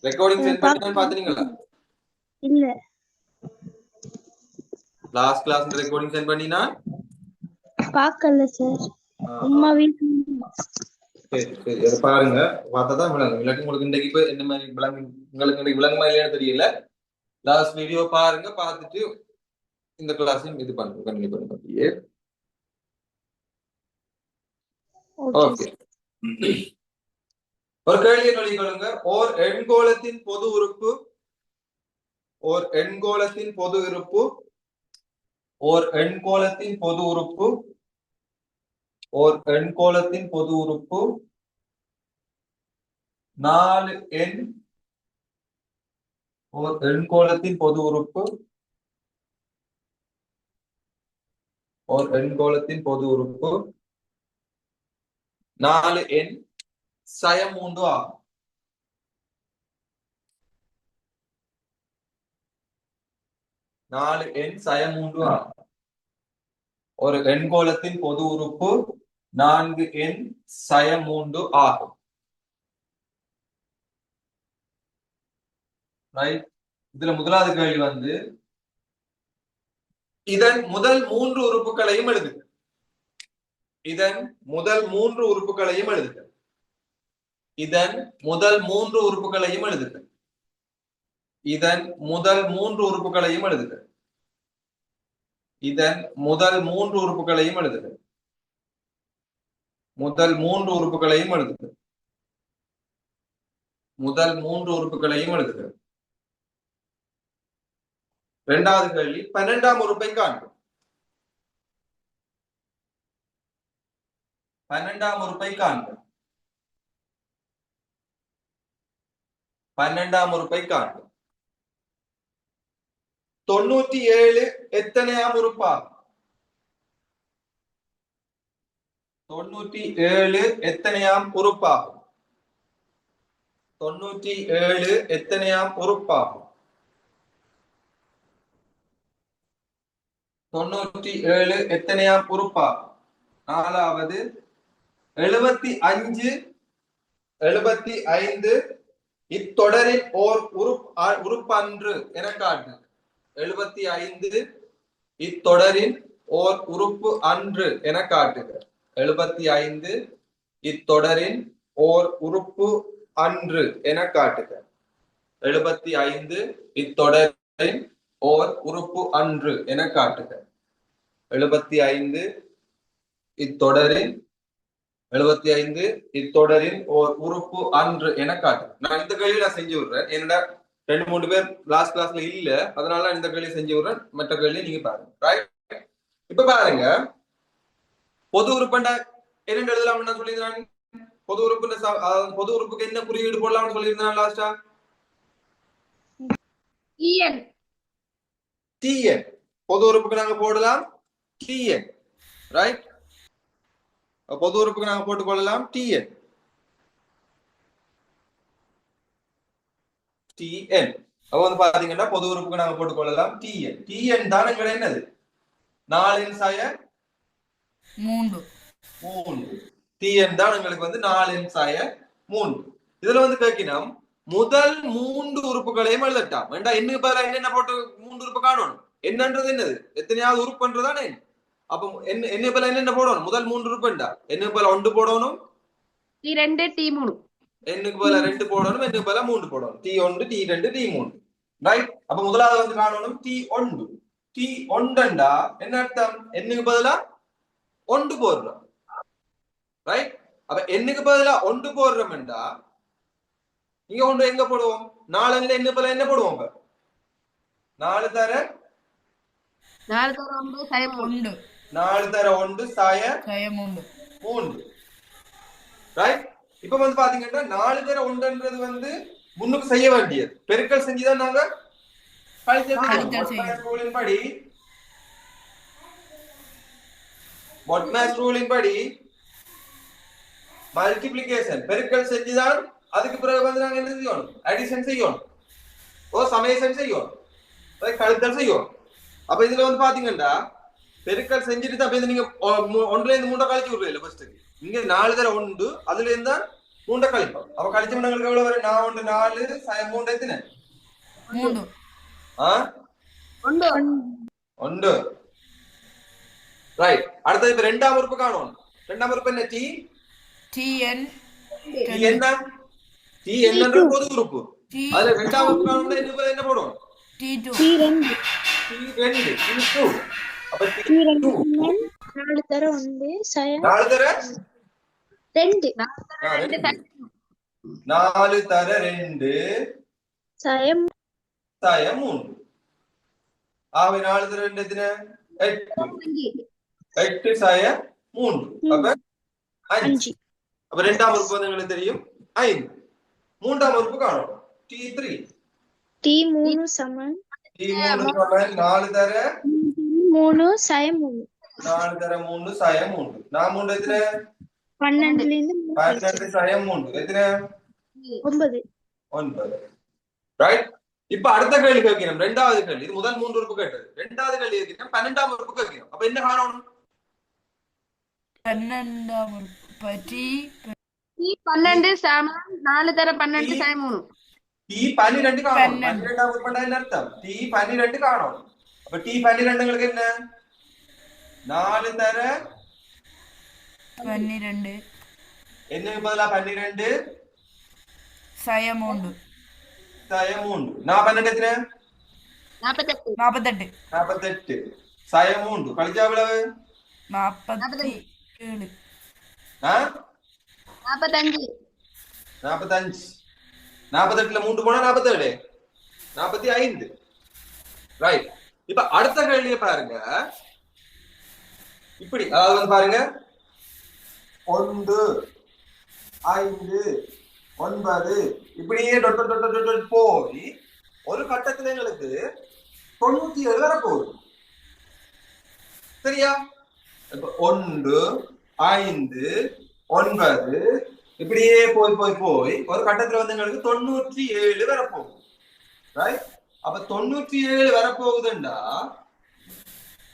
Recording send பண்ணி பாத்தீங்களா? இல்ல. லாஸ்ட் கிளாஸ் ரெக்கார்டிங் சென்ட் பண்ணினா பார்க்கல சார். அம்மா வீட்ல. சரி சரி, அதை பாருங்க, பார்த்தாதான் விளங்கும். இல்லாட்டி உங்களுக்கு இன்றைக்கு இப்ப என்ன மாதிரி விளங்கு, உங்களுக்கு இன்றைக்கு விளங்குமா இல்லையான்னு தெரியல. லாஸ்ட் வீடியோ பாருங்க, பார்த்துட்டு இந்த கிளாஸையும் இது பண்ணுங்க, கண்டினியூ பண்ணுங்க. ஓகே, ஒரு கேள்வியை நொழிக்கொள்ளுங்க. ஓர் எண்கோளத்தின் பொது உறுப்பு, ஓர் எண்கோளத்தின் பொது உறுப்பு, ஓர் எண்கோளத்தின் பொது உறுப்பு, ஓர் எண்கோளத்தின் பொது உறுப்பு 4 எண், ஓர் எண்கோளத்தின் பொது உறுப்பு, ஓர் எண்கோளத்தின் பொது உறுப்பு 4 எண் சயம் 3 ஆகும். 4 எண் சயம் 3 ஆகும். ஒரு எண்கோளத்தின் பொது உறுப்பு 4 எண் சயம் 3 ஆகும். இதுல முதலாவது கேள்வி வந்து, இதன் முதல் 3 உறுப்புகளையும் எழுதுக. இதன் முதல் 3 உறுப்புகளையும் எழுதுக. இதன் முதல் 3 உறுப்புகளையும் எழுதுக. இதன் முதல் 3 உறுப்புகளையும் எழுதுக. இதன் முதல் 3 உறுப்புகளையும் எழுதுக. முதல் 3 உறுப்புகளையும் எழுதுக. முதல் 3 உறுப்புகளையும் எழுதுக. இரண்டாவது கேள்வி, 12ஆம் உறுப்பை காண்க. 12ஆம் உறுப்பை காண்க. 12ஆம் உறுப்பை காண்க. 97 எத்தனையாம் உறுப்பாகும்? 97 எத்தனையாம் உறுப்பாகும்? 97 எத்தனையாம் உறுப்பாகும்? 97 எத்தனையாம் உறுப்பாகும்? நாலாவது, 75 75 இத்தொடரின் ஓர் உறுப்பன்று என காட்டு. 75 இத்தொடரின் ஓர் உறுப்பு அன்று என காட்டுக. 75 இத்தொடரின் ஓர் உறுப்பு அன்று என காட்டுக. 75 இத்தொடரின் ஓர் உறுப்பு அன்று என காட்டுக. 75 இத்தொடரின் 75 இத்தொடரின் ஓர் உறுப்பு அன்று என காட்டு. நான் இந்த கேள்வி நான் செஞ்சு விடுறேன். என்னடா 2-3 பேர் லாஸ்ட் கிளாஸ்ல இல்ல, அதனால இந்த கேள்வி செஞ்சு விடுறேன். மற்ற கேள்வி நீங்க பாருங்க. ரைட், இப்ப பாருங்க, பொது உறுப்புண்டா என்ன எழுதலாம்னு சொல்லியிருந்தேன். பொது உறுப்பு, பொது உறுப்புக்கு என்ன குறியீடு போடலாம்னு சொல்லியிருந்தேன் லாஸ்டா. TN. TN பொது உறுப்புக்கு நாங்க போடலாம் TN. ரைட், பொது உறுப்புக்கு நாங்க போட்டுக் கொள்ளலாம் TN. TN அப்ப வந்து பாத்தீங்கன்னா பொது உறுப்புக்கு நாங்க போட்டுக் கொள்ளலாம் TN. TN தான் எங்க என்னது? 4 சய 3. TN தான் எங்களுக்கு வந்து 4 சய 3. இதுல வந்து கேட்கணும், முதல் 3 உறுப்புகளையும் எழுதட்டாம். வேண்டா எண்ணுக்கு பதிலாக என்னென்ன போட்டு 3 உறுப்பு காணணும். என்னன்றது என்னது? எத்தனையாவது உறுப்புன்றதானே. அப்ப என்ன பதிலாக என்னென்ன போடணும்? முதல் 3 உறுப்புண்டா எண்ணுக்கு பதிலாக 1 போடணும், T2 T3. எண்ணுக்கு பதிலாக 2 போடணும், எண்ணுக்கு பதிலாக 3 போடணும். T1 T2 T3. ரைட், அப்ப முதலாவது வந்து காணணும் T1. T1 என்ன அர்த்தம்? எண்ணுக்கு பதிலா 1 போடுறோம். ரைட், அப்ப எண்ணுக்கு பதிலா 1 போடுறோம்டா இங்க 1 எங்க போடுவோம்? 4 என்ன பதிலா என்ன போடுவோம்? 4 தர 1 சயம் 1. 4 தர 1 சயம் 3. ரைட், இப்ப வந்து பாத்தீங்கன்னா 4 தர 1ன்றது வந்து முன்னுக்கு செய்ய வேண்டியது. பெருக்கல் செஞ்சுதான் நாங்க கழித்தல் ரூலின் படி, மொட்மேஸ் ரூலின் படி மல்டிப்ளிகேஷன் பெருக்கல் செஞ்சுதான் அதுக்கு பிறகு வந்து நாங்க என்ன செய்யணும்? அடிஷன் செய்யணும், சமேஷன் செய்யணும், கழித்தல் செய்யணும். அப்ப இதுல வந்து பாத்தீங்கன்னா பெருக்கல் செஞ்சுட்டு தான் நீங்க 1ல இருந்து 3 கழிச்சு விடுறீங்க. ஃபர்ஸ்ட் இங்க 4 தர 1, அதுல இருந்தா மூண்ட கழிப்போம். அப்ப கழிச்ச உங்களுக்கு எவ்வளவு வரும்? 4 4 சய 3 எத்தனை? 3. ஆ 1. ரைட். அடுத்தது இப்ப ரெண்டாம் உறுப்பு காணும். ரெண்டாம் உறுப்பு என்ன? டி TN டி என்ன? டி என்னன்ற பொது உறுப்பு. அதுல ரெண்டாம் உறுப்பு காணும்னா என்ன போடும்? T2 T2 T2. அப்ப T2 T2 4 தர 1 சயம் 4 தர 2 4 தர 2 சயம் சயம் 3. ஆகவே 4 தர 2 எத்தனை? 8. 8 சயம் 3. அப்ப 5. அப்ப ரெண்டாம் உறுப்பு வந்து உங்களுக்கு தெரியும் 5. மூன்றாம் உறுப்பு காணும். T3 T3 சமன் T3 சமன் 4 தர 3 சயம் 3 4 தர 3 சயம் 3. நான் 3 எத்தனை? 12 ல இருந்து 12 சயம் 3 எத்தனை? 9 9. ரைட். இப்ப அடுத்த கேள்வி கேட்கிறோம். ரெண்டாவது கேள்வி. இது முதல் 3 உறுப்பு கேட்டது. ரெண்டாவது கேள்வி கேட்கிறோம். 12ஆம் உறுப்பு கேட்கிறோம். அப்ப என்ன காணணும்? 12ஆம் உறுப்பு T12 சமன் 4 தர 12 சயம் 3 T12 காணணும். 12ஆம் உறுப்பு என்ன அர்த்தம்? T12 காணணும். அப்ப T12 உங்களுக்கு என்ன? 4 தர 12 என்னக்கு பதிலா 12 சயம் 3 சயம் 3. நான் 12 எத்தனை? 48 48 சயம் 3. கழிச்சா எவ்வளவு? 47 45 45. 48ல 3 போனா 47. 45. ரைட். இப்ப அடுத்த கேள்வியை பாருங்க. இப்படி அதாவது வந்து பாருங்க 1 5 9 இப்படியே போய் ஒரு கட்டத்துல எங்களுக்கு 97 வரப்போகுது. சரியா? இப்ப 1 5 9 இப்படியே போய் ஒரு கட்டத்துல வந்து எங்களுக்கு 97 வரப்போகுது. ரைட். அப்ப 97 வரப்போகுதுண்டா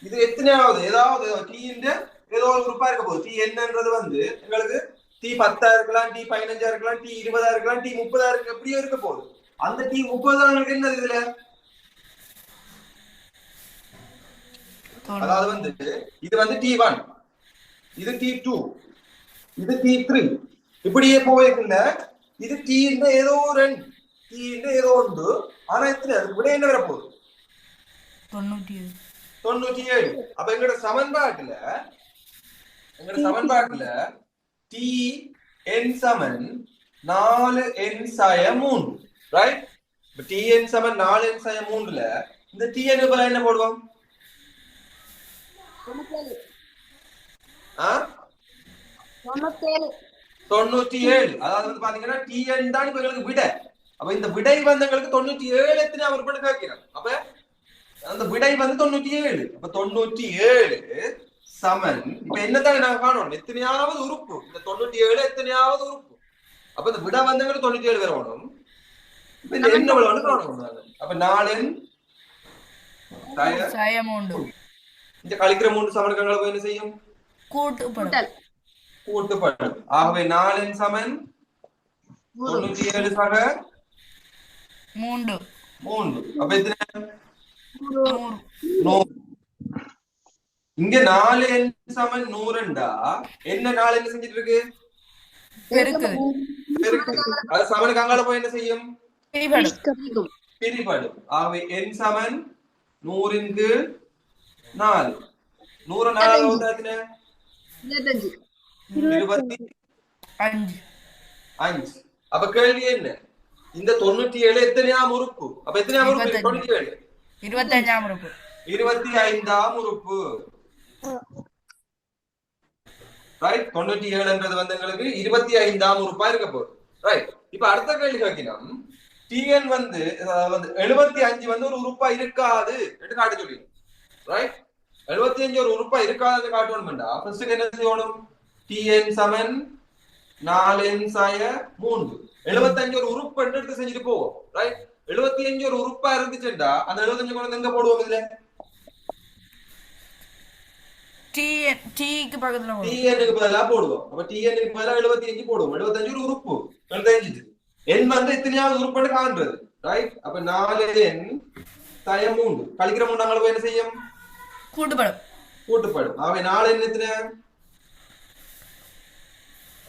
இது எத்தனையாவது ஏதாவது டீன்ற ஏதோ ஒரு குரூப்பா இருக்க போகுது. டி என்னன்றது வந்து எங்களுக்கு T10 இருக்கலாம், T15 இருக்கலாம், T20 இருக்கலாம், T30 இருக்கு, எப்படியோ இருக்க போகுது. அந்த T30 என்னது இதுல? அதாவது வந்து இது வந்து T1, இது T2, இது T3 இப்படியே போயிருக்குல்ல. இது T ஏதோ 2 T ஏதோ 1. ஆனா எத்தனை அதுக்கு விட என்ன வர போகுது? 97. அப்ப எங்களோட சமன்பாட்டுல Tn சமன் 4n சய 3. ரைட். இப்ப Tn சமன் 4n சய 3ல இந்த Tn பதிலா என்ன போடுவோம்? 97. அதாவது வந்து பாத்தீங்கன்னா Tn தான் இப்ப எங்களுக்கு விடை. அப்ப இந்த விடை வந்து எங்களுக்கு 97 எத்தனை அவர் பண்ணி கேட்கிறோம். அப்ப அந்த விடை வந்து 97. அப்ப 97 சமன் இப்ப என்னதான் நாங்க காணணும்? எத்தனையாவது உறுப்பு இந்த 97 எத்தனையாவது உறுப்பு. அப்ப இந்த விடை வந்து 97 வரணும். இப்ப இந்த என்ன விடணும் காணணும். அப்ப 4n சயம் 3 இந்த கழிக்கிற 3 சமன்களை போய் என்ன செய்யும்? கூட்டுப்படும். ஆகவே 4n சமன் 97 சக 3. அப்ப எத்தனை? 100. இங்க 4n சமன் 100ண்டா என்ன 4n செஞ்சிட்டு இருக்கு? பெருக்கு. அது சமனுக்கு அங்கால போய் என்ன செய்யும்? பிரிபடும். ஆகவே n சமன் 100க்கு 4. 100 4 எத்தனை? 25. அப்ப கேள்வி என்ன? இந்த 97 எத்தனையாம் உறுப்பு? அப்ப எத்தனையாம் உறுப்பு? 97. 25ஆம் உறுப்பு. 25ஆம் உறுப்பு. ரைட். 97ன்றது வந்து எங்களுக்கு 25ஆம் உறுப்பா இருக்க போகுது. ரைட். இப்ப அடுத்த கேள்வி கேட்கணும். Tn வந்து 75 வந்து ஒரு உறுப்பா இருக்காது என்று காட்ட சொல்லி. ரைட். 75 ஒரு உறுப்பா இருக்காது காட்டணும்டா ஃபர்ஸ்ட் என்ன செய்யணும்? Tn சமன் 4n சய 3. 75 ஒரு உறுப்பு எடுத்து செஞ்சுட்டு போவோம். ரைட். 75 ஒரு உறுப்பா இருந்துச்சுண்டா அந்த 75 கொண்டு எங்க போடுவோம்? இதுல டீக்கு பக்கத்துல போடும். டிஎன்னுக்கு பதிலா போடுவோம். அப்ப டிஎன்னுக்கு பதிலா 75 போடுவோம். 75 ஒரு உறுப்பு. 75 எண் வந்து எத்தனையாவது உறுப்புன்னு காண்றது. ரைட்? அப்ப 4n தயம் 3 கழிக்கிற 3 நாங்கள் என்ன செய்யும்? கூட்டுப்படும். கூட்டுப்படும். அவை 4n எத்தனை?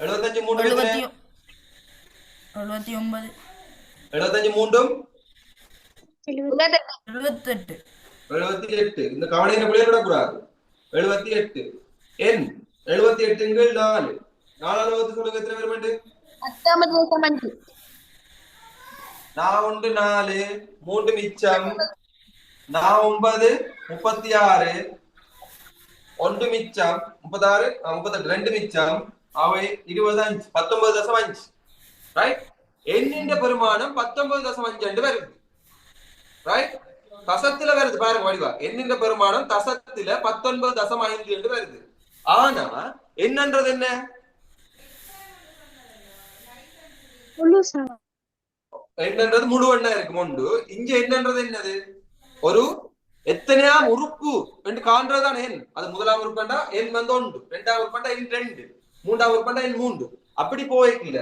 75 3 எத்தனை? 79. 75 3 78. 78. இந்த கவனையின பிள்ளைய விடக்கூடாது. 78 n 78 4 4 வகுத்து சொல்லுங்க எத்தனை பேர் வேண்டு? 19.5. நான் உண்டு 4 3 மிச்சம் நான் 9 36 1 மிச்சம் 36 38 2 மிச்சம் அவை 25 19.5 ரைட். எண்ணின் பெருமானம் 19.5 வருது. ரைட்? தசத்துல வருது பாருங்க வடிவா. எண்ணின் பெருமானம் தசத்துல 19.5 என்று வருது. ஆனா என்னன்றது என்ன? என்னன்றது முழு எண்ணா இருக்கு உண்டு. இங்க என்னன்றது என்னது? ஒரு எத்தனையாம் உறுப்பு என்று காண்றதுதான் எண். அது முதலாம் உறுப்பண்டா எண் வந்து 1, இரண்டாம் உறுப்பண்டா எண் 2, மூன்றாம் உறுப்பண்டா எண் 3. அப்படி போய்க்கல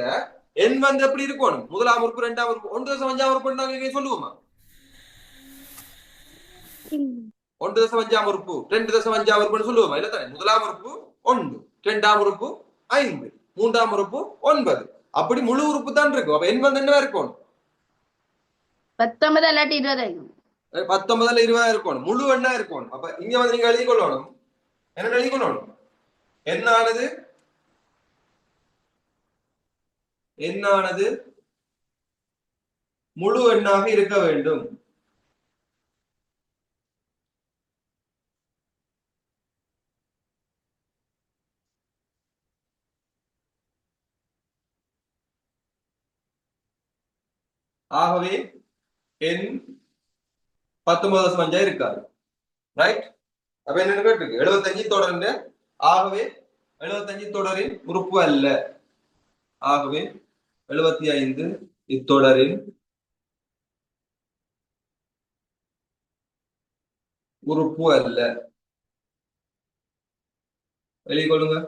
எண் வந்து எப்படி இருக்கணும்? முதலாம் உறுப்பு, இரண்டாம் உறுப்பு, 1.5 உறுப்பு நாங்க சொல்லுவோமா? 1.5 உறுப்பு, 2.5 உறுப்புன்னு சொல்லுவோமா? இல்ல தானே? முதலாம் உறுப்பு 1, இரண்டாம் உறுப்பு 5, மூன்றாம் உறுப்பு 9. அப்படி முழு உறுப்பு தான் இருக்கும். அப்ப எண் வந்து என்ன இருக்கும்? 19 இல்லாட்டி 20. 19 20 இருக்கணும். முழு எண்ணா இருக்கணும். அப்ப இங்க வந்து நீங்க எழுதி கொள்ளணும். என்ன எழுதி கொள்ளணும்? எண்ணானது முழு எண்ணாக இருக்க வேண்டும். ஆகவே எண் 19.5 இருக்காது. ரைட்? அப்ப என்ன இருக்கு? 75 தொடர்ந்து. ஆகவே 75 தொடரின் உறுப்பு அல்ல. ஆகவே 75 இத்தொடரின் உறுப்பு அல்ல. வெளிக்கொள்ளுங்க.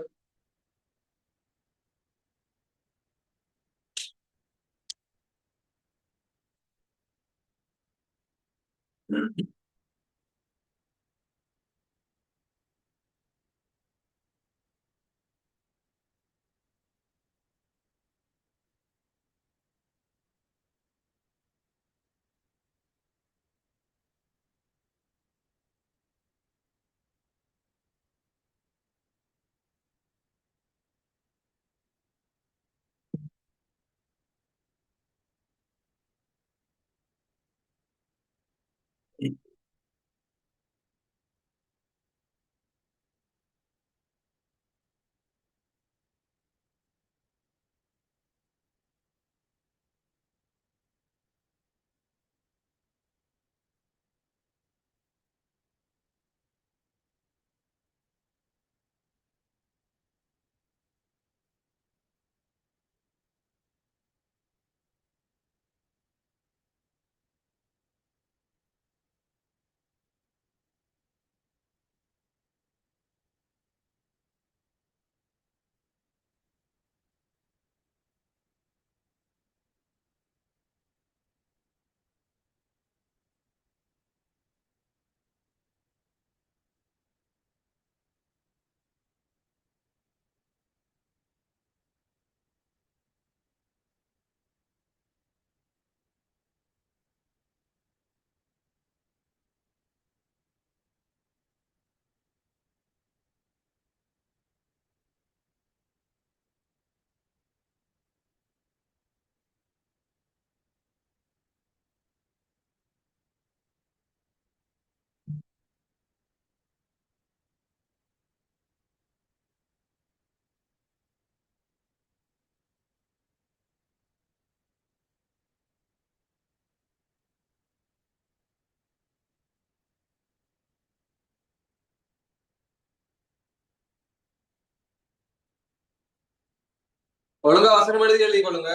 ஒழுங்கா வசனம் எழுதி எழுதி கொள்ளுங்க.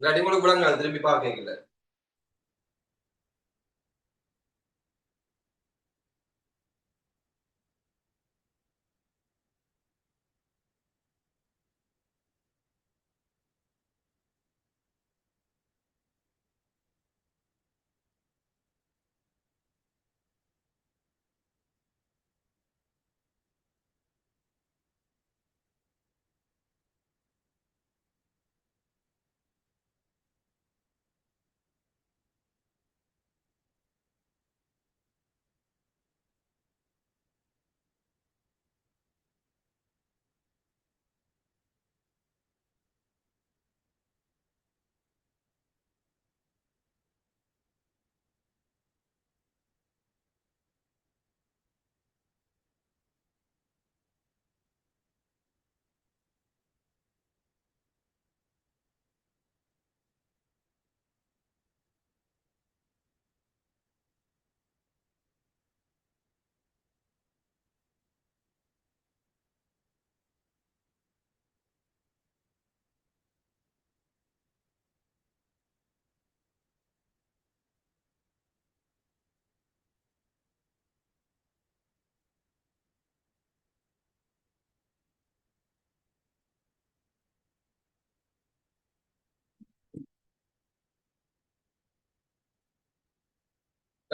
அடிமுறை விடங்க திரும்பி பார்க்கல.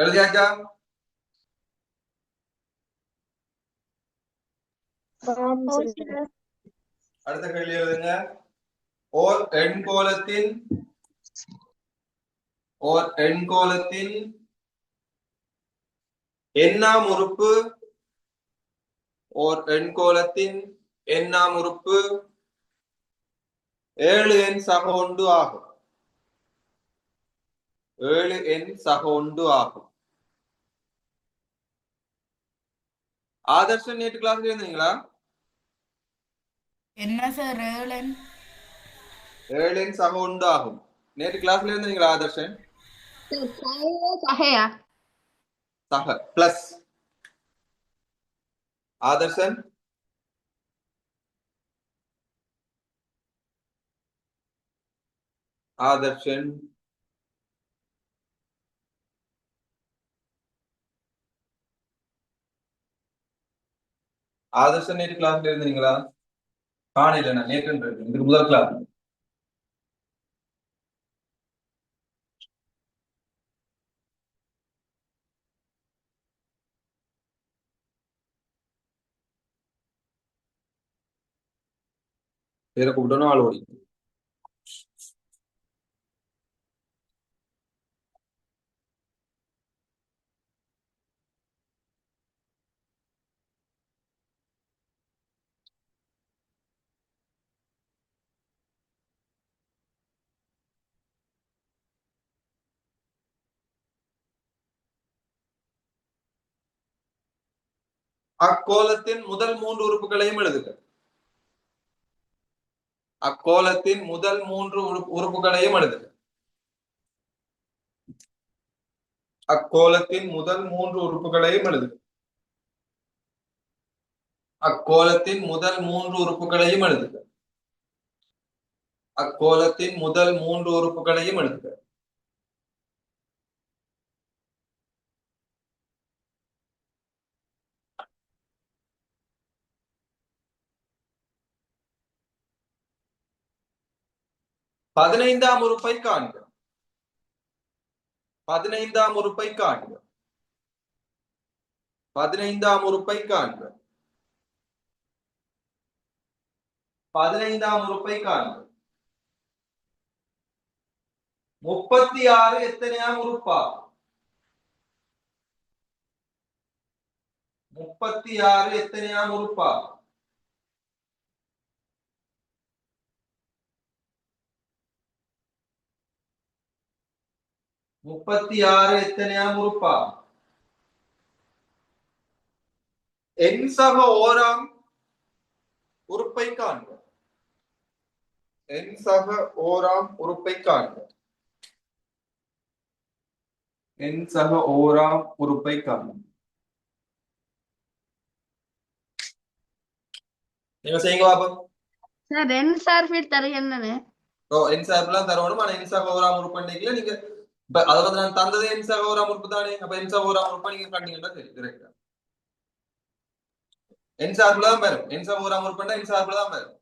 எழுதியாச்சா? அடுத்த கேள்வி எழுதுங்க. ஓர் எண்கோளத்தின் எண்ணாம் உறுப்பு ஓர் எண்கோளத்தின் எண்ணாம் உறுப்பு 7 எண் சக ஒன்று ஆகும். 7 எண் சக ஒன்று ஆகும். ஆதர்ஷன் நேற்று கிளாஸ்ல இருந்தீங்களா? என்ன சார் ஏழன் 7 எண் சக ஒன்று ஆகும். நேற்று கிளாஸ்ல இருந்தீங்களா ஆதர்ஷன்? சகையா சக பிளஸ் ஆதர்ஷன் ஆதர்ஷன் ஆதர்ஷன் நேற்று கிளாஸ்ல இருந்தீங்களா? காணல நான் நேற்று இதுக்கு முதல் கிளாஸ். பேரை கூப்பிட்டோன்னு ஆள் ஓடி. அக்கோலத்தின் முதல் 3 உறுப்புகளையும் எழுதுக. அக்கோலத்தின் முதல் 3 உறுப்புகளையும் எழுதுக. அக்கோலத்தின் முதல் 3 உறுப்புகளையும் எழுதுக. அக்கோலத்தின் முதல் 3 உறுப்புகளையும் எழுதுக. அக்கோலத்தின் முதல் 3 உறுப்புகளையும் எழுதுக. பதினைந்தாம் உறுப்பை காண்க. 15ஆம் உறுப்பை காண்க. 15ஆம் உறுப்பை காண்க. 15ஆம் உறுப்பை காண்க. 36 எத்தனையாம் உறுப்பா? 36 எத்தனையாம் உறுப்பா? 36 எத்தனையாம் உறுப்பா? எண் சக ஓராம் உறுப்பை காண்க. எண் சக ஓராம் உறுப்பை காண்க. எண் சக ஓராம் உறுப்பை காண்க. நீங்க செய்யுங்க பாப்போம். சார் ரெண்டு சார் ஃபீட் தரீங்க என்னன்னு என் சார்பெல்லாம் தரணும். ஆனா என் சக ஓராம் உறுப்பு நீங்க அதை வந்து நான் தந்தது என் சக ஓராம் உறுப்பு தானே. அப்ப என் சக ஓராம் உறுப்பை நீங்க கண்டீங்கன்னா சரி டிரெக்டா என் சார்புல தான் வரும். என் சக ஓராம் உறுப்புன்னா என் சார்புல தான் வரும்.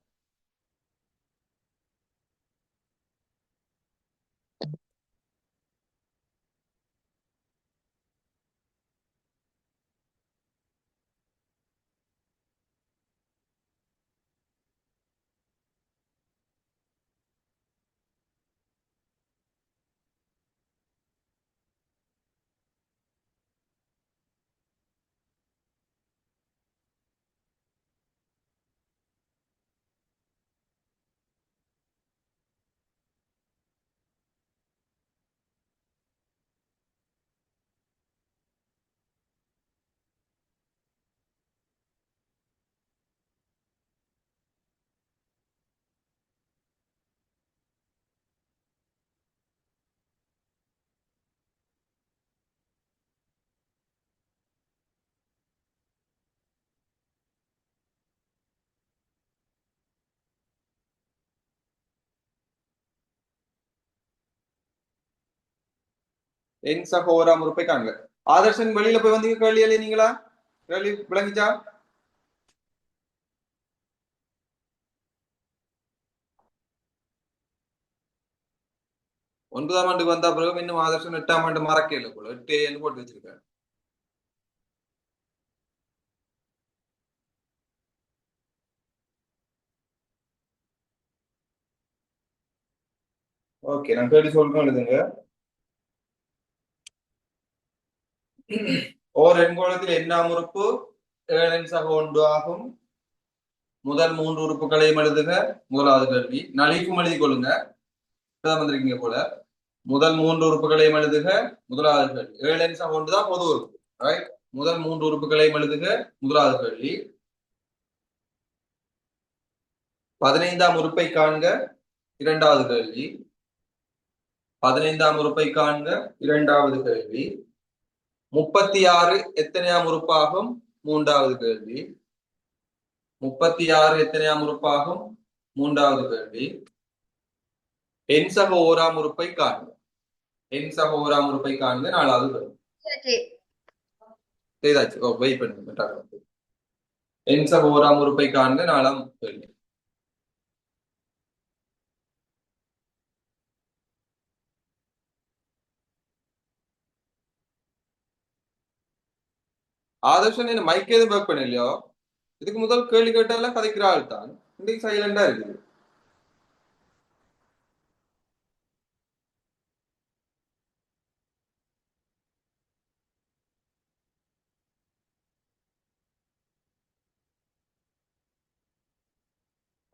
என் சக ஓராம் உறுப்பை காண்க. ஆதர்ஷன் வெளியில போய் வந்தீங்க கேள்வி எழுதினீங்களா? கேள்வி விளங்கிச்சா? 9ஆம் ஆண்டுக்கு வந்தா பிறகு இன்னும் ஆதர்ஷம் 8ஆம் ஆண்டு மறக்க இல்லை போல 8 போட்டு வச்சிருக்காரு. ஓகே நான் கேள்வி சொல்றேன் எழுதுங்க. ஓர் எண்கோணத்தில் எண்ணாம் உறுப்பு 7n ஆகும். முதல் 3 உறுப்புகளையும் எழுதுக. முதலாவது கேள்வி நலிக்கும் எழுதி கொள்ளுங்க. வந்திருக்கீங்க போல. முதல் 3 உறுப்புகளையும் எழுதுக. முதலாவது கேள்வி 7n தான் பொது உறுப்பு. ரைட். முதல் 3 உறுப்புகளையும் எழுதுக. முதலாவது கேள்வி 15ஆம் உறுப்பை காண்க. இரண்டாவது கேள்வி 15ஆம் உறுப்பை காண்க. இரண்டாவது கேள்வி 36 எத்தனையாம் உறுப்பாகும்? மூன்றாவது கேள்வி 36 எத்தனையாம் உறுப்பாகும்? மூன்றாவது கேள்வி எண் சக ஓராம் உறுப்பை காண்க. எண் சக ஓராம் உறுப்பை காண்க. நாலாவது கேள்வி செய்தாச்சு. வெயிட் பண்ணுங்க. எண் சக ஓராம் உறுப்பை காண்க. நாலாம் கேள்வி ஆதர்ஷன் என்ன மைக் எதுவும் ஒர்க் பண்ணலையோ? இதுக்கு முதல் கேள்வி கேட்டால கதைக்கிற ஆள் தான். இன்னைக்கு சைலண்டா இருக்குது.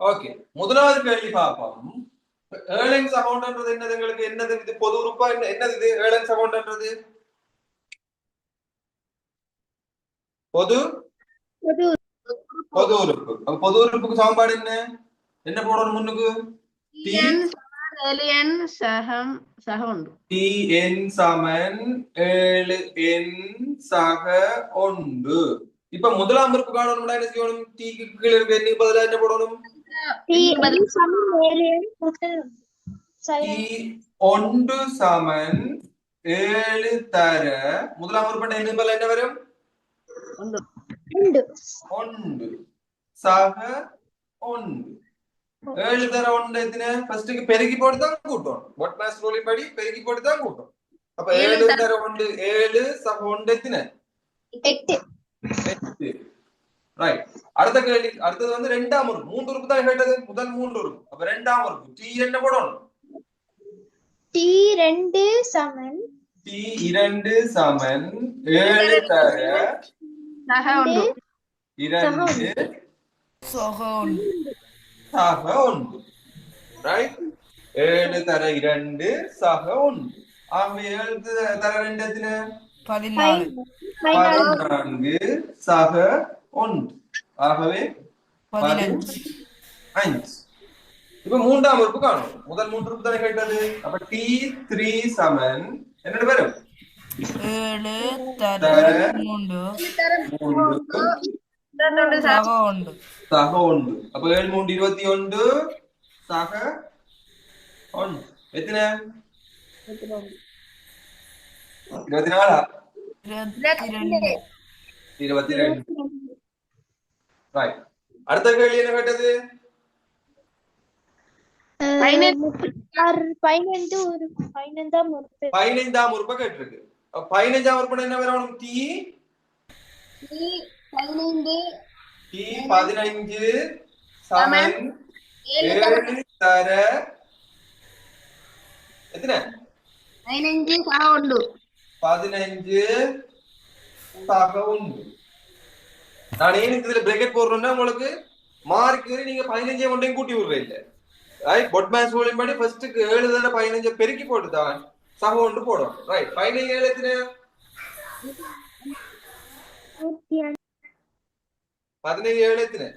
ஓகே முதலாவது கேள்வி பார்ப்போம். ஏர்லைன்ஸ் அக்கௌண்ட்ன்றது என்னது? எங்களுக்கு என்னது? இது பொது உறுப்பா? என்னது இது ஏர்லைன்ஸ் அக்கௌண்ட்ன்றது? பொது பொது உறுப்பு. பொது உறுப்புக்கு சமன்பாடு என்ன? என்ன போடணும் முன்னுக்கு? TN சமன் 7n. இப்ப முதலாம் உறுப்பு காணணும்னா என்ன செய்யணும்? டீக்கு கீழே இருக்க எண்ணுக்கு பதிலா என்ன போடணும்? T1 சமன் 7 தர முதலாம் உறுப்பு எண்ணுக்கு பதிலா என்ன வரும்? 1 சக 1. 7 தர 1 எத்தனை? ஃபர்ஸ்ட்க்கு பெருக்கி போட்டு தான் கூட்டணும். வாட் மாஸ் ரூலின் படி பெருக்கி போட்டு தான் கூட்டணும். அப்ப 7 தர 1 7 சக 1 எத்தனை? 8. ரைட். அடுத்த கேள்வி அடுத்தது வந்து இரண்டாம் உறுப்பு. 3 உறுப்பு தான் கேட்டது. முதல் 3 உறுப்பு. அப்ப இரண்டாம் உறுப்பு T என்ன போடணும்? T2 சமன் 7 தர சக 1 2 சக 1. ரைட். 7 தர 2 சக 1. ஆகவே 7 தர 2 எத்தனை? 14 சக 1. ஆகவே 15. இப்ப மூன்றாம் உறுப்பு காணும். முதல் 3 உறுப்பு தானே கேட்டது. அப்ப T3 சமன் என்னோட வரும்? 7 தர 3 சக 1. அப்ப 7 3 21 சக 1 எத்தனை? 24. 22. ரைட். அடுத்த கேள்வி என்ன கேட்டது? 15ஆம் உறுப்பை கேட்டிருக்கு. 15ஆம் உறுப்பு என்ன வரணும்? T15 சமன் 7 தர எத்தனை? 15 சக 1. 15 சக 1. நான் ஏன் இதுல பிரேக்கெட் போடுறேன்னா உங்களுக்கு மார்க்கு நீங்க 15 கொண்டையும் கூட்டி விடுறேன் இல்ல. ரைட். பொட்மேன்ஸ் ரூலின் படி ஃபர்ஸ்ட்க்கு 7 தர 15 பெருக்கி போட்டு தான் சக 1 போடும். ரைட். 15 7 எத்தனை? 15 7 எத்தனை?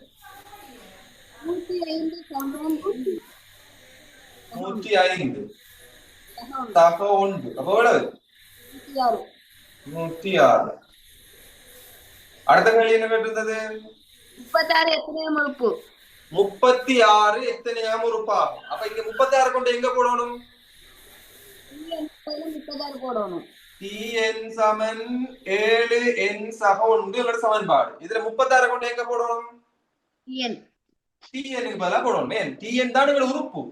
105 சமன் 105 சக 1. அப்ப எவ்வளவு? 106. அடுத்த கேள்வி என்ன கேட்டிருந்தது? 36 எத்தனையாம் உறுப்பு? 36 எத்தனையாம் உறுப்பாகும்? அப்ப இங்க 36 கொண்டு எங்க போடணும்? 36 போடணும். Tn சமன் 7n சக 1 என்ற சமன்பாடு. இதுல 36 கொண்டு எங்க போடணும்? TN Tn க்கு பதிலா போடணும். ஏன்? Tn தான் எங்க உறுப்பு.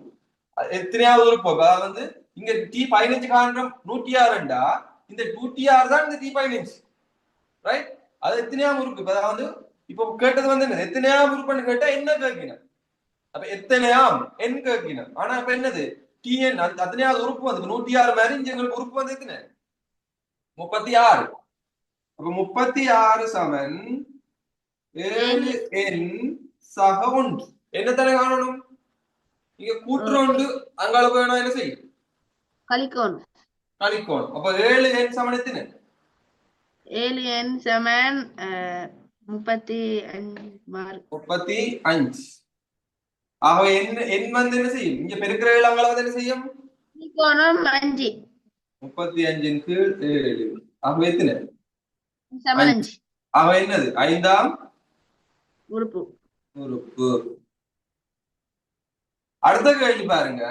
எத்தனையாவது உறுப்பு? அதாவது வந்து இங்க T15 காண்றோம் 106 இந்த 106 தான் இந்த T15 ரைட் அது எத்தனையாம் உறுப்பு அதாவது இப்போ கேட்டது வந்து என்ன எத்தனையாம் உறுப்புன்னு கேட்டா என்ன கேட்கணும் அப்ப எத்தனையாம் என் கேட்கணும் ஆனா அப்ப என்னது TN அத்தனையாவது உறுப்பு வந்து 106 மாதிரி இங்க எங்களுக்கு உறுப்பு வந்து எத்தனை 36 அப்ப 36 சமன் 7n சக 1 என்ன தானே காணணும் இங்க கூட்டுறோண்டு அங்கால போயினா என்ன செய்யும் கழிக்கணும் அப்ப 7n சமன் எத்தனை 7n சமன் 35 மார்க் 35 ஆக n வந்து என்ன செய்யும் இங்க பெருக்கிற 7 அங்கால வந்து என்ன செய்யும் கழிக்கணும் 5 35 இன் கீழ் 7 ஆக எத்தனை சமன் 5 ஆக என்னது 5ஆம் உறுப்பு அடுத்த கேள்வி பாருங்க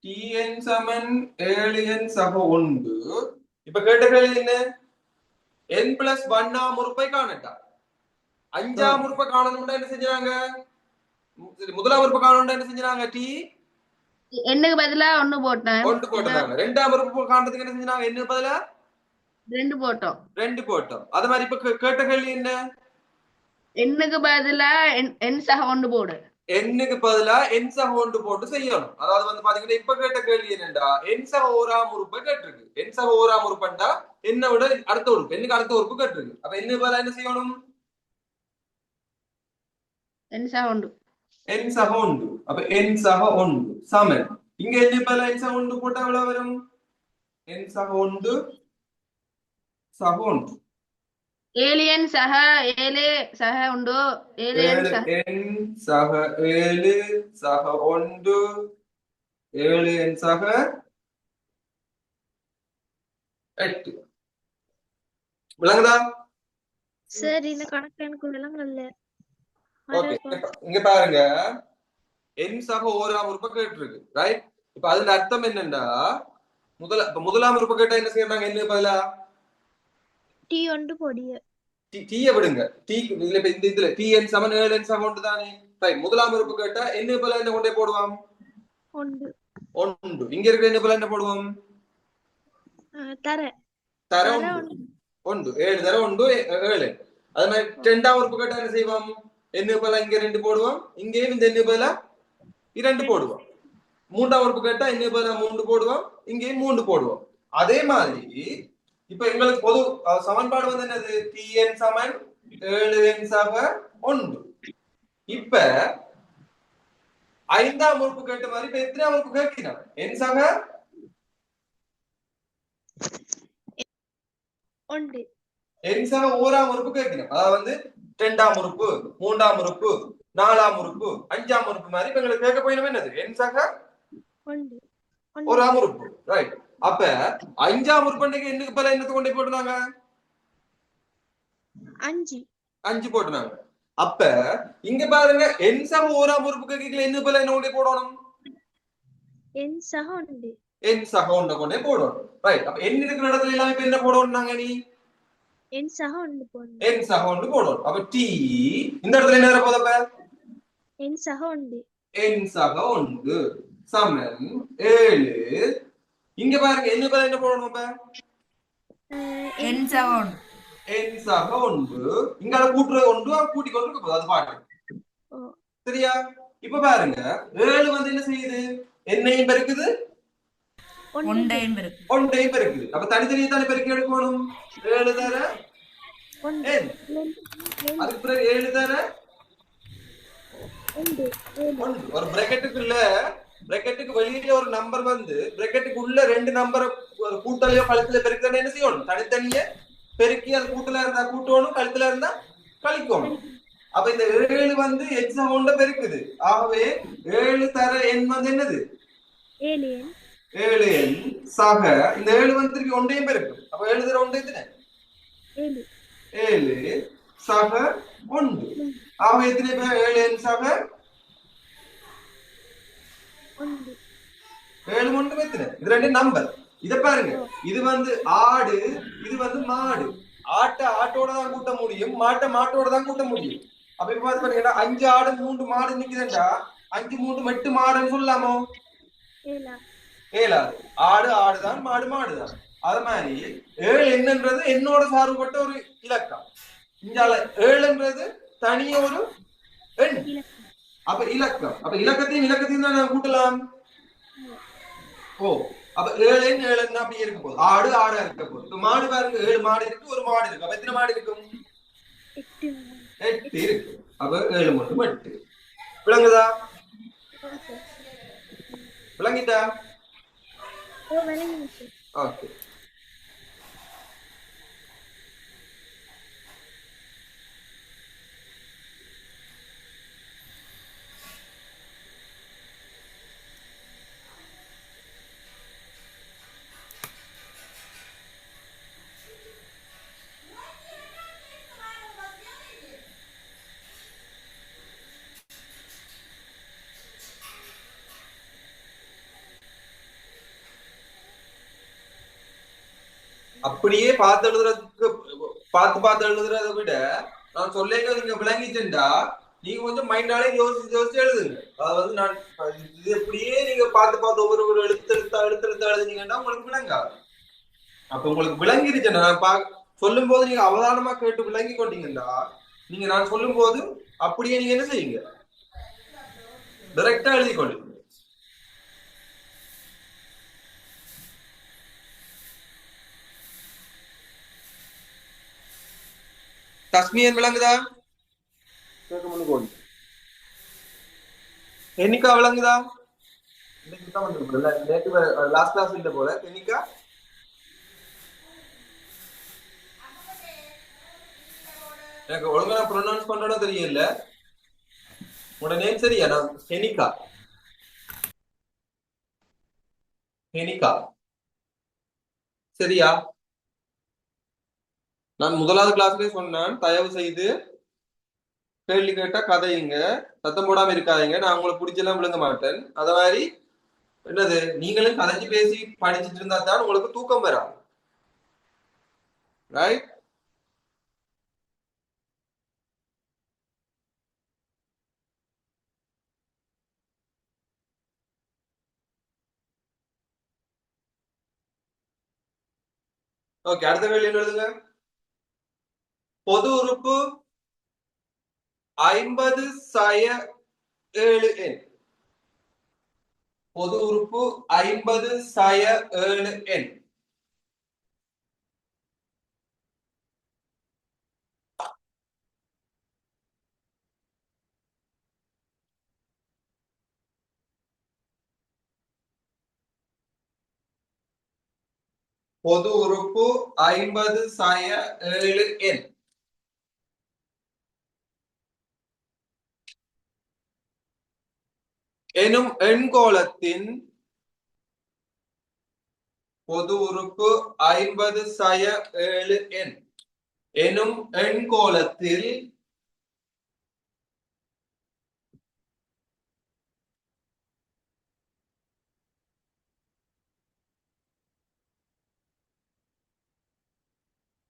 Tn சமன் 7n சக 1 இப்ப கேட்ட கேள்வி என்ன n plus 1ஆம் உறுப்பை காணட்டா 5ஆம் உறுப்பை காணணும்னா என்ன செஞ்சாங்க முதலாம் உறுப்பை காணணும்னா என்ன செஞ்சாங்க எண்ணுக்கு பதிலா 1 போட்டேன் 1 போட்டாங்க இரண்டாம் உறுப்பு காணறதுக்கு என்ன செஞ்சாங்க n பதிலா 2 போட்டோம் 2 போட்டோம் அது மாதிரி இப்ப கேட்ட கேள்வி என்ன எண்ணுக்கு பதிலா n சக 1 போடு எண்ணுக்கு பதிலா n சக 1 போட்டு செய்யணும் அதாவது வந்து பாத்தீங்கன்னா இப்ப கேட்ட கேள்வி என்னண்டா n சக 1ஆம் உறுப்பை கேட்டிருக்கு n சக 1ஆம் உறுப்புண்டா என்ன விட அடுத்த உறுப்பு எண்ணுக்கு அடுத்த உறுப்பு கேட்டிருக்கு அப்ப என்ன பதிலா என்ன செய்யணும் n சக 1 n சக 1 அப்ப n சக 1 சமன் இங்க என்ன பதிலா n சக 1 போட்டா எவ்வளவு வரும் n சக 1 சக 1 ஏலியன் சக 7 சக 1 ஏலியன் சக n சக 7 சக 1 7n சக 8 விளங்குதா சார் இந்த கணக்கு எனக்கு விளங்கல. ஓகே இங்க பாருங்க n சக 1ஆம் உறுப்பை கேட்டிருக்கு ரைட் இப்ப அதன் அர்த்தம் என்னன்னா முதலாம் உறுப்பை கேட்டா என்ன செய்யறாங்க என்ன பதிலா டி ஒன்று பொடிய டீய விடுங்க இதுல Tn சமன் 7n சக 1 தானே ரைட் முதலாம் உறுப்பு கேட்டா என்ன பதிலா என்ன கொண்டே போடுவோம் ஒன்று 1 இங்க இருக்க என்ன பதிலா என்ன போடுவோம் தர தர 1 7 தர 1 7 அது மாதிரி இரண்டாம் உறுப்பு கேட்டா என்ன செய்வோம் என்ன பதிலா இங்க 2 போடுவோம் இங்கேயும் இந்த என்ன பதிலா 2 போடுவோம் மூன்றாம் உறுப்பு கேட்டா என்ன பதிலா 3 போடுவோம் இங்கேயும் 3 போடுவோம் அதே மாதிரி இப்ப எங்களுக்கு பொது சமன்பாடு வந்து என்னது Tn சமன் 7n சக 1 இப்ப ஐந்தாம் உறுப்பு கேட்ட மாதிரி இப்ப எத்தனை உறுப்பு கேட்கணும் n சக 1 n சக 1ஆம் உறுப்பு கேட்கணும் அதாவது வந்து இரண்டாம் உறுப்பு மூன்றாம் உறுப்பு நாலாம் உறுப்பு அஞ்சாம் உறுப்பு மாதிரி இப்ப எங்களுக்கு கேட்க போயிடும் என்னது n சக 1ஆம் உறுப்பு ரைட் அப்ப அஞ்சாம் உறுப்புக்கு என்னக்கு பதிலா என்னத்தை கொண்டே போட்டுனாங்க 5 போட்டுனாங்க அப்ப இங்க பாருங்க n சக 1ஆம் உறுப்புக்கு கீழ என்ன பதிலா என்ன கொண்டே போடணும் n சக 1 கொண்டே போடணும் ரைட் அப்ப n இருக்கிற இடத்துல எல்லாம் இப்ப என்ன போடணும்னாங்க நீ n சக 1 போடணும் n சக 1 போடணும் அப்ப t இந்த இடத்துல என்ன வர போகுது அப்ப n சக 1 n சக 1 சமன் 7 இங்க பாருங்க என்ன பதிலா என்ன போடணும் அப்ப n சக 1 n சக 1 இங்கால கூட்டுற 1 கூட்டி கொண்டு இருக்க போகுது அது பாட்டு சரியா இப்ப பாருங்க 7 வந்து என்ன செய்யுது என்னையும் பெருக்குது ஒன்றையும் பெருக்கு ஒன்றையும் பெருக்குது அப்ப தனித்தனியே தானே பெருக்கி எடுக்கணும் 7 தர n அதுக்கு பிறகு 7 தர 1 ஒரு பிராக்கெட்டுக்கு வெளியில ஒரு நம்பர் வந்து பிராக்கெட்டுக்கு உள்ள ரெண்டு நம்பரை ஒரு கூட்டலையோ கழுத்துல பெருக்கணும் என்ன செய்யணும் தனித்தனியே பெருக்கி அது கூட்டல இருந்தா கூட்டணும் கழுத்துல இருந்தா கழிக்கணும் அப்ப இந்த 7 வந்து x சம பெருக்குது ஆகவே 7 தர n வந்து என்னது 7n சக இந்த 7 வந்து திருப்பி ஒன்றையும் பெருக்கும் அப்ப 7 தர 1 எத்தனை 7 சக 1 ஆகவே எத்தனை பேர் 7n சக 7 1 எத்தனை இது ரெண்டு நம்பர் இத பாருங்க இது வந்து ஆடு இது வந்து மாடு ஆட்டோட தான் கூட்ட முடியும் மாட்டோட தான் கூட்ட முடியும் அப்ப இப்ப பாத்தீங்கன்னா 5 ஆடு 3 மாடு நிக்குதுண்டா 5 3 8 மாடுன்னு சொல்லலாமோ ஏலா ஏழாது. ஆடு ஆடுதான், மாடு மாடுதான். அது மாதிரி ஏழு என்னன்றது என்னோட சார்புபட்ட ஒரு இலக்கம். இங்கால ஏழுன்றது தனிய ஒரு எண். இலக்கம். அப்ப இலக்கம், அப்ப இலக்கத்தையும் தான் நான் கூட்டலாம். ஓ, அப்ப ஏழு ஏழுன்னா அப்படி இருக்க போகுது. ஆடு ஆடா இருக்க போகுது. இப்ப மாடு பாருங்க, 7 மாடு இருக்கு, ஒரு மாடு இருக்கு. அப்ப எத்தனை மாடு இருக்கும்? 8. 8 இருக்கு. அப்ப 7 மட்டும் 8. விளங்குதா? ஓகே. விளங்கிட்டா? ஓ விளங்கிச்சு. ஓகே. அப்படியே பார்த்து எழுதுறதை விட நான் சொல்லேங்க நீங்க விளங்கிச்சுண்டா நீங்க கொஞ்சம் மைண்டாலே யோசிச்சு எழுதுங்க. அதாவது நான் இது எப்படியே நீங்க பார்த்து ஒவ்வொரு எழுத்து எழுதுனீங்கன்னா உங்களுக்கு விளங்காது. அப்ப உங்களுக்கு விளங்கிருச்சுன்னா நான் சொல்லும் போது நீங்க அவதானமா கேட்டு விளங்கி கொண்டீங்கன்னா நீங்க நான் சொல்லும் போது அப்படியே நீங்க என்ன செய்யுங்க, டைரக்டா எழுதி கொள்ளுங்க. தஸ்மியன் விளங்குதா? என்னைக்கா விளங்குதா? நேற்று லாஸ்ட் கிளாஸ் இல்ல போல. என்னைக்கா எனக்கு ஒழுங்கா ப்ரொனவுன்ஸ் பண்றோம் தெரியல. உங்களோட நேம் சரியா? நான் ஹெனிகா. ஹெனிகா சரியா? நான் முதலாவது கிளாஸ்லயே சொன்னேன், தயவு செய்து கேள்வி கேட்டா கதையுங்க, சத்தம் போடாம இருக்காதீங்க. நான் உங்களை பிடிச்செல்லாம் விழுங்க மாட்டேன். அத மாதிரி என்னது, நீங்களும் கதைச்சு பேசி படிச்சுட்டு இருந்தா தான் உங்களுக்கு தூக்கம் வராது. ரைட்? ஓகே, அடுத்த கேள்வி எழுதுங்க. பொது உறுப்பு 50/7 எண். பொது உறுப்பு 50/7 எண். பொது உறுப்பு 50/7 எண். எனும் எண்கோளத்தின் பொது உறுப்பு 50/7 எண் எனும் எண்கோளத்தில்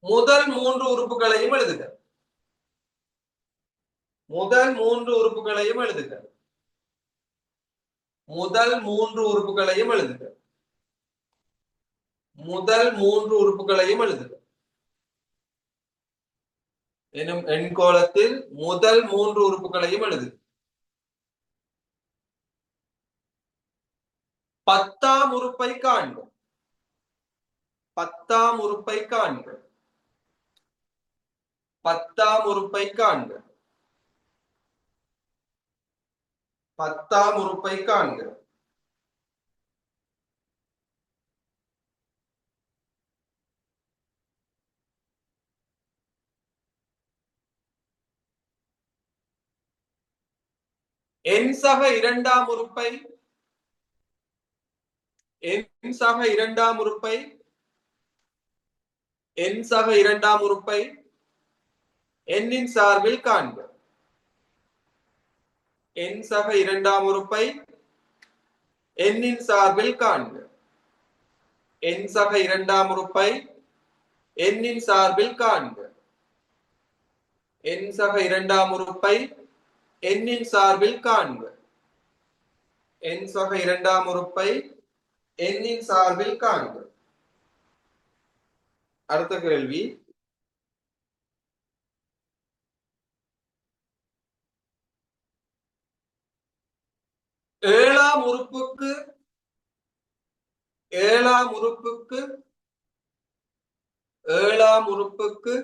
முதல் 3 உறுப்புகளையும் எழுதுக. முதல் 3 உறுப்புகளையும் எழுதுக. முதல் 3 உறுப்புகளையும் எழுதுக. முதல் 3 உறுப்புகளையும் எழுதுக. எனும் எண்கோளத்தில் முதல் 3 உறுப்புகளையும் எழுதுக. 10ஆம் உறுப்பை காண்க. 10ஆம் உறுப்பை காண்க. 10ஆம் உறுப்பை காண்க. 10ஆம் உறுப்பை காண்க. எண் சக இரண்டாம் உறுப்பை எண் சக இரண்டாம் உறுப்பை எண் சக இரண்டாம் உறுப்பை எண்ணின் சார்பில் காண்க. எண் சக இரண்டாம் உறுப்பை எண்ணின் சார்பில் காண்க. எண் சக இரண்டாம் உறுப்பை எண்ணின் சார்பில் காண்க. எண் சக இரண்டாம் உறுப்பை எண்ணின் சார்பில் காண்க. எண் சக இரண்டாம் உறுப்பை எண்ணின் சார்பில் காண்க. அடுத்த கேள்வி, ஏழாம் உறுப்புக்கு ஏழாம் உறுப்புக்கு ஏழாம் உறுப்புக்கு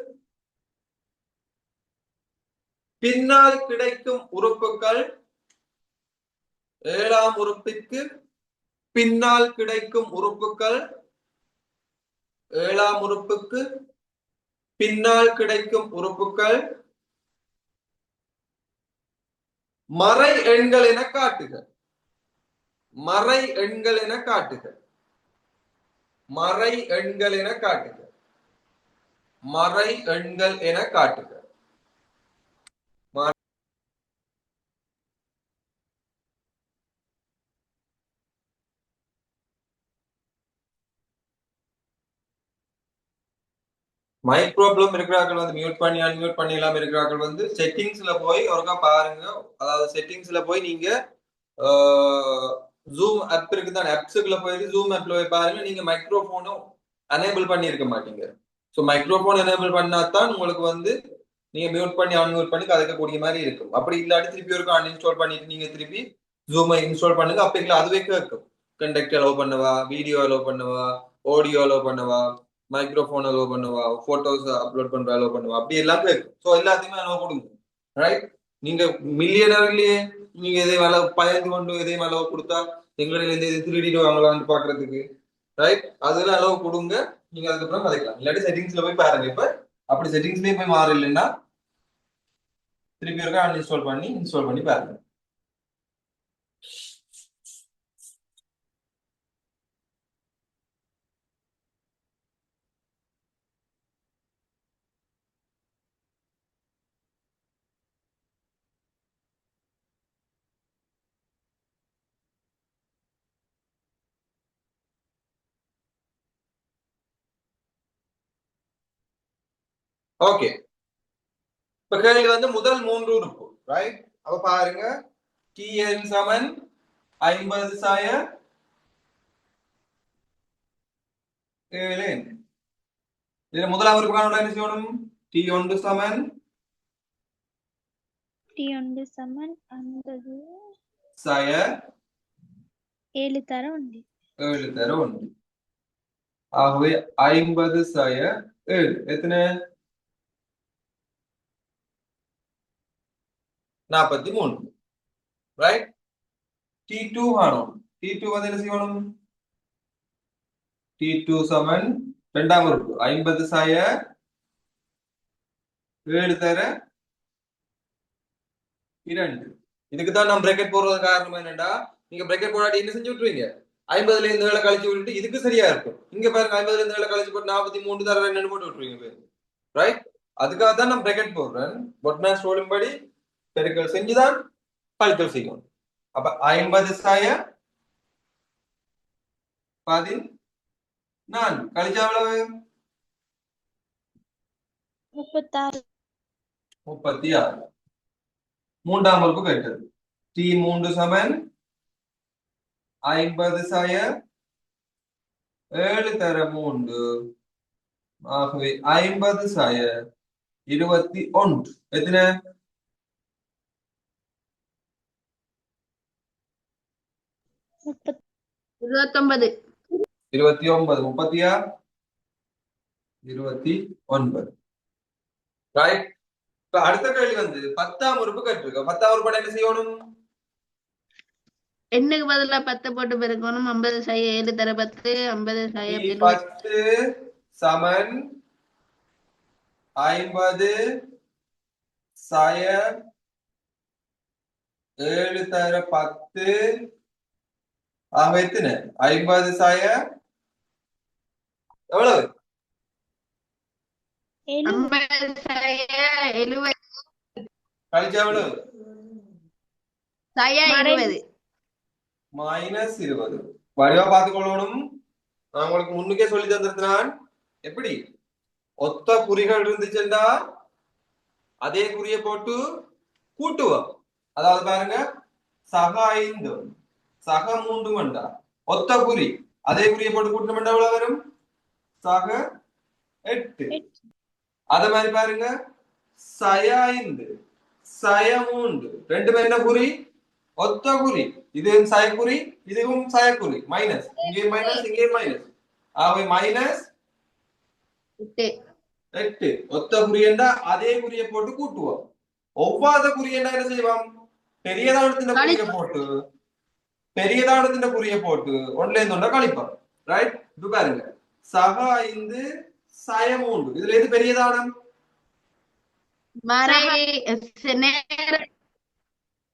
பின்னால் கிடைக்கும் உறுப்புகள் ஏழாம் உறுப்பிற்கு பின்னால் கிடைக்கும் உறுப்புகள் ஏழாம் உறுப்புக்கு பின்னால் கிடைக்கும் உறுப்புகள் மறை எண்கள் என காட்டுக. மறை எண்கள் என காட்டுக. மறை எண்கள் என காட்டுக. மறை எண்கள் என காட்டுக. மைக் ப்ராப்ளம் இருக்கிறார்கள் வந்து மியூட் பண்ணி அன்மியூட் பண்ணி எல்லாம் இருக்கிறார்கள் வந்து செட்டிங்ஸ்ல போய் ஒருக்கா பாருங்க. அதாவது செட்டிங்ஸ்ல போய் நீங்க ஜூம் ஆப் இருக்கு தான், ஆப்ஸுக்குள்ள போயிட்டு ஜூம் ஆப்ல போய் பாருங்க. நீங்க மைக்ரோஃபோனும் எனேபிள் பண்ணி இருக்க மாட்டீங்க. ஸோ மைக்ரோஃபோன் எனேபிள் பண்ணாதான் உங்களுக்கு வந்து நீங்க மியூட் பண்ணி அன்மியூட் பண்ணி கதைக்கக்கூடிய மாதிரி இருக்கும். அப்படி இல்லாட்டி திருப்பி ஒரு அன்இன்ஸ்டால் பண்ணிட்டு நீங்க திருப்பி ஜூமை இன்ஸ்டால் பண்ணுங்க. அப்படி அதுவே கேட்கும். கண்டக்ட் அலோவ் பண்ணவா, வீடியோ அலோவ் பண்ணவா, ஆடியோ அலோவ் பண்ணவா, மைக்ரோஃபோன் அலோவ் பண்ணுவா, போட்டோஸ் அப்லோட் பண்ற அலோவ் பண்ணுவா, அப்படி எல்லாம் கேட்கும். ஸோ எல்லாத்தையுமே அலோவ் கொடுங்க. ரைட்? நீங்க மில்லியனர்லயே நீங்க எதையும் அளவு பயந்து கொண்டு எதையும் அளவு கொடுத்தா எங்களில் எந்த திருடிடுவாங்களான்னு பாக்குறதுக்கு, ரைட்? அதெல்லாம் அளவு கொடுங்க. நீங்க அதுக்கப்புறம் கதைக்கலாம். இல்லாட்டி செட்டிங்ஸ்ல போய் பாருங்க. இப்ப அப்படி செட்டிங்ஸ்லயே போய் மாற இல்லைன்னா திருப்பி இருக்க அன்இன்ஸ்டால் பண்ணி இன்ஸ்டால் பண்ணி பாருங்க. ஓகே, இப்ப கேள்வி வந்து முதல் 3 உறுப்பு, ரைட்? அப்ப பாருங்க, tn சமன் 50 சாய 7. இதுல முதலாம் உறுப்புக்கான என்ன செய்யணும்? t1 சமன் T1 சமன் 50 சாய 7 தர 1. 7 தர 1. ஆகவே 50 சாய 7 எத்தனை? 43, ரைட்? t2 ஆனோம். t2 வந்து என்ன செய்யணும்? t2 சமன் இரண்டாம் உறுப்பு 50 சாய 7 தர 2. இதுக்கு தான் நம்ம பிரேக்கெட் போடுறது காரணம் என்னடா, நீங்க பிரேக்கெட் போடாட்டி என்ன செஞ்சு விட்டுருவீங்க? 50ல இருந்து 7 கழிச்சு விட்டுட்டு இதுக்கு சரியா இருக்கும். இங்க பாருங்க, 50ல இருந்து 7 கழிச்சு போட்டு 43 தர 2 போட்டு விட்டுருவீங்க, ரைட்? அதுக்காக தான் நான் பிரேக்கெட் போடுறேன். பொட்மேன்ஸ் ரூலின் படி பெருக்கல் செஞ்சுதான் கழித்தல் செய்யணும். அப்ப 50 சாய 14 கழிச்சா எவ்வளவு? 36. மூன்றாம் உறுப்பு கேட்டது. t3 சமன் 50 சாய 7 தர 3. ஆகவே 50 சாய 21 எத்தனை? 29. 29. 29, ரைட்? இப்ப அடுத்த கேள்வி வந்து 10ஆம் உறுப்பு கேட்டிருக்கோம். 10ஆம் உறுப்பு என்ன செய்யணும்? எண்ணுக்கு பதிலா 10 போட்டு பெருக்கணும். 50 சாய 7 தர 10, 50 சாய 10 சமன் 50 சாய 7 தர 10. ஆக எத்தனை? 50 சாய எவ்வளவு? 50 சாய 70 கழிச்சா எவ்வளவு? சாய 20. -20. வடிவா பார்த்துக்கொள்ளணும். நான் உங்களுக்கு முன்னுக்கே சொல்லி தந்திருந்தான். எப்படி ஒத்த குறிகள் இருந்துச்சுண்டா அதே குறியை போட்டு கூட்டுவோம். அதாவது பாருங்க, சக 5 சக 3 மண்டா ஒத்த குறி அதே குறியை போட்டு கூட்டணும் மண்டா எவ்வளவு வரும் சக 8 அதே மாதிரி பாருங்க சய 5 சய 3 ரெண்டுமே என்ன குறி ஒத்த குறி இதுவும் சயக்குறி இதுவும் சயக்குறி மைனஸ் இங்கே மைனஸ் இங்கே மைனஸ் ஆகவே மைனஸ் 8 ஒத்த குறி என்றா அதே குறியை போட்டு கூட்டுவோம் ஒவ்வாத குறி என்ன செய்வோம் பெரியதானத்தின் குறியை போட்டு ஒன்ல இருந்து கழிப்போம் ரைட் இது பாருங்க சக 5 சய 3 இதுல எது பெரியதானம்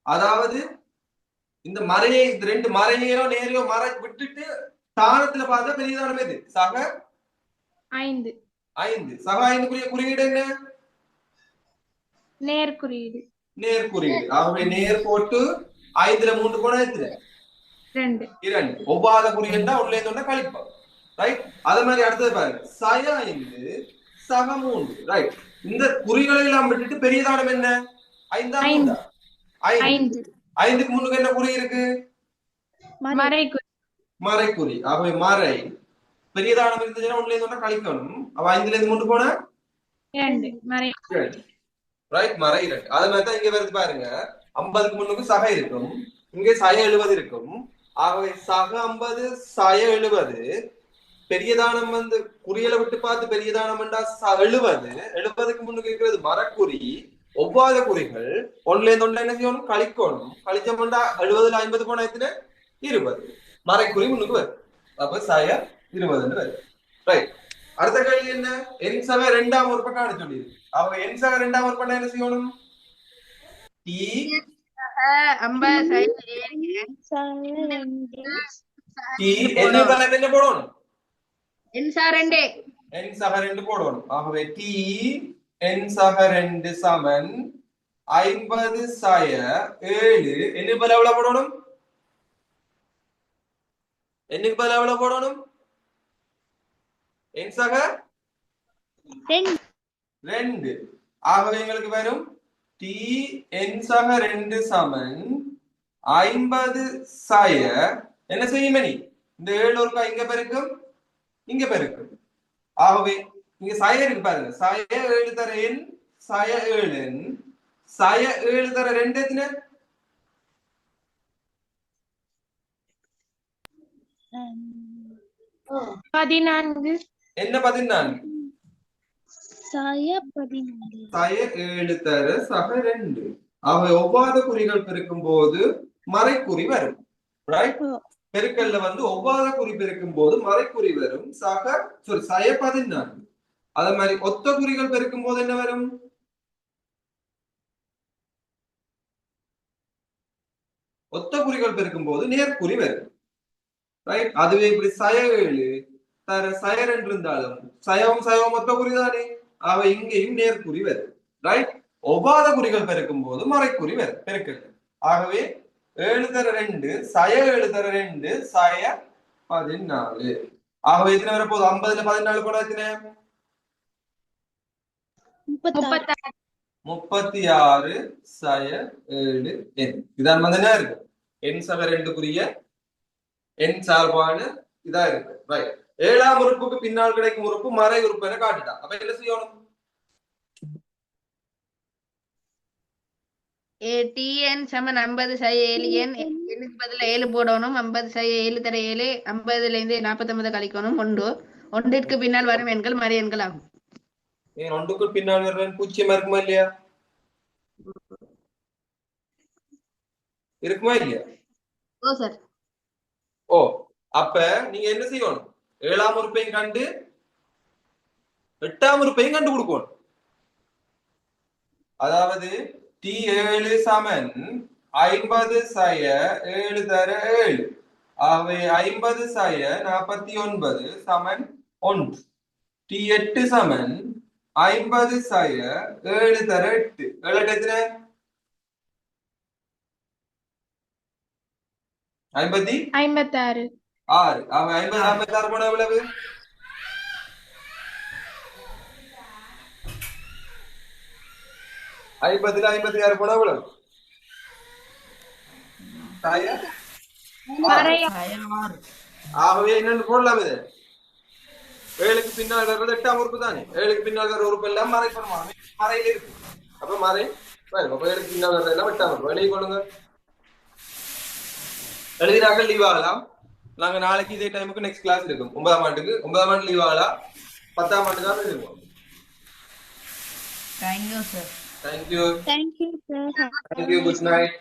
அதாவது இந்த மறையை இந்த ரெண்டு மறையோ நேரையோ மறை விட்டுட்டு தானத்துல பார்த்தா பெரியதானம் எது சக 5 சக 5 குறியீடு என்ன நேர்குறியீடு ஆகவே நேர் போட்டு 5ல 3 போனா எத்தனை 2 ஒவ்வாத குறியீடுனா உள்ளே இருந்து கழிப்போம் ரைட் அதே மாதிரி அடுத்தது பாருங்க சய 5 சக 3 ரைட் இந்த குறிகளை எல்லாம் விட்டுட்டு பெரியதானம் என்ன 5 5க்கு முன்னுக்கு என்ன குறி இருக்கு மறைக்குறி ஆகவே மறை பெரியதானம் இருந்துச்சுன்னா உள்ள இருந்து கழிக்கணும் அப்ப 5ல இருந்து 3 போனா 2 ரைட் மறை 2 அதே மாதிரி தான் இங்க வருது பாருங்க 50க்கு முன்னுக்கு சக இருக்கும் இங்கே சய 70 இருக்கும் ஆகவே சக 50 சய 70 பெரியதானம் வந்து குறியலை விட்டு பார்த்து பெரியதானம் என்றா 70க்கு முன்னுக்கு இருக்கிறது மரக்குறி ஒவ்வாத குறிகள் ஒன்ல இருந்து ஒன்று என்ன செய்யணும் கழிக்கணும் கழிச்சோம்டா 70ல 50 போனா எத்தனை 20 மறைக்குறி முன்னுக்கு வரும் அப்ப சய 20 வருது ரைட் அடுத்த கேள்வி என்ன என் சக 2ஆம் உறுப்பை காண சொல்லியிருக்கு அவங்க என் சக 2ஆம் உறுப்பை என்ன செய்யணும் டி என்ன போடணும் என் சக 2 போடணும் ஆகவே டி என் சக 2 சமன் 50 சய 7 என்ன பதில் எவ்வளவு போடணும் என்னுக்கு பதில் எவ்வளவு போடணும் என் சக 2 ஆகவே எங்களுக்கு வரும் டி என் சக 2 சமன் 50 சய என்ன செய்யும் மணி இந்த 7 ஒருக்கா இங்க பெருக்கும் ஆகவே இங்க சய இருக்கு பாருங்க சய 7 தர என் சய 7 சய 7 தர 2 எத்தனை 14 என்ன 14 சய 14 சய 7 தர சக 2 ஆகவே ஒவ்வாத குறிகள் பெருக்கும் போது மறைக்குறி வரும் ரைட் பெருக்கல்ல வந்து ஒவ்வாத குறி பெருக்கும் போது மறைக்குறி வரும் சய 14 அதே மாதிரி ஒத்த குறிகள் பெருக்கும் போது என்ன வரும் ஒத்த குறிகள் பெருக்கும் போது நேர்குறி வரும் ரைட் அதுவே இப்படி சய 7 தர சய 2 இருந்தாலும் சயவும் ஒத்த குறி தானே அவை இங்கேயும் நேர்குறி வரும் ரைட் ஒவ்வாத குறிகள் பெருக்கும் போது மறைக்குறி வரும் பெருக்கல் ஆகவே 7 தர 2 சய 7 தர 2 சய 14 ஆகவே எத்தனை வரப்போகுது 50ல 14 போனா எத்தனை 36 சய 7 என் இதான் வந்து இருக்கு என் சக 2 என் சார்பான இதா இருக்கு ரைட் 7ஆம் உறுப்புக்கு பின்னால் கிடைக்கும் உறுப்பு மறை உறுப்பு என காட்டுட்டா அப்ப என்ன செய்யணும் டிஎன் சமன் 50 சை 7 என் எண்ணுக்கு பதிலா 7 போடணும் 50 சை 7 தர 7 50ல இருந்து 49 கழிக்கணும் 1ற்கு பின்னால் வரும் எண்கள் மறை எண்கள் ஆகும் ஏன் 1க்கு பின்னால் வர்றேன் பூஜ்ஜியமா இருக்குமா இல்லையா இல்லையா ஓ சார் ஓ அப்ப நீங்க என்ன செய்யணும் 7ஆம் உறுப்பையும் கண்டு 8ஆம் உறுப்பையும் கண்டு கொடுக்கணும் அதாவது டி 7 சமன் 50 சய 7 தர 7 ஆகவே 50 சய 49 சமன் 1 டி 8 சமன் 50 சய 7 தர 8 7 எத்தனை 56 அவன் 56 போன எவ்வளவு 50ல 56 போன எவ்வளவு 6 ஆகவே என்னன்னு போடலாம் இது 7க்கு பின்னால் வர்றது 8ஆம் உறுப்பு தானே 7க்கு பின்னால் வர்ற உறுப்பு எல்லாம் மறைப்படமா மறையில இருக்கு அப்ப மறை பாருங்க அப்ப 7க்கு பின்னால் வர்றது எல்லாம் 8ஆம் உறுப்பு எழுதி கொள்ளுங்க எழுதினாக்க லீவ் ஆகலாம் நாங்க நாளைக்கு இதே டைமுக்கு நெக்ஸ்ட் கிளாஸ் இருக்கும் 9ஆம் ஆண்டு லீவ் ஆகலாம் 10ஆம் ஆண்டு தான் இருக்கும் Thank you, sir. Thank you. Thank you, sir. Thank you. Good night.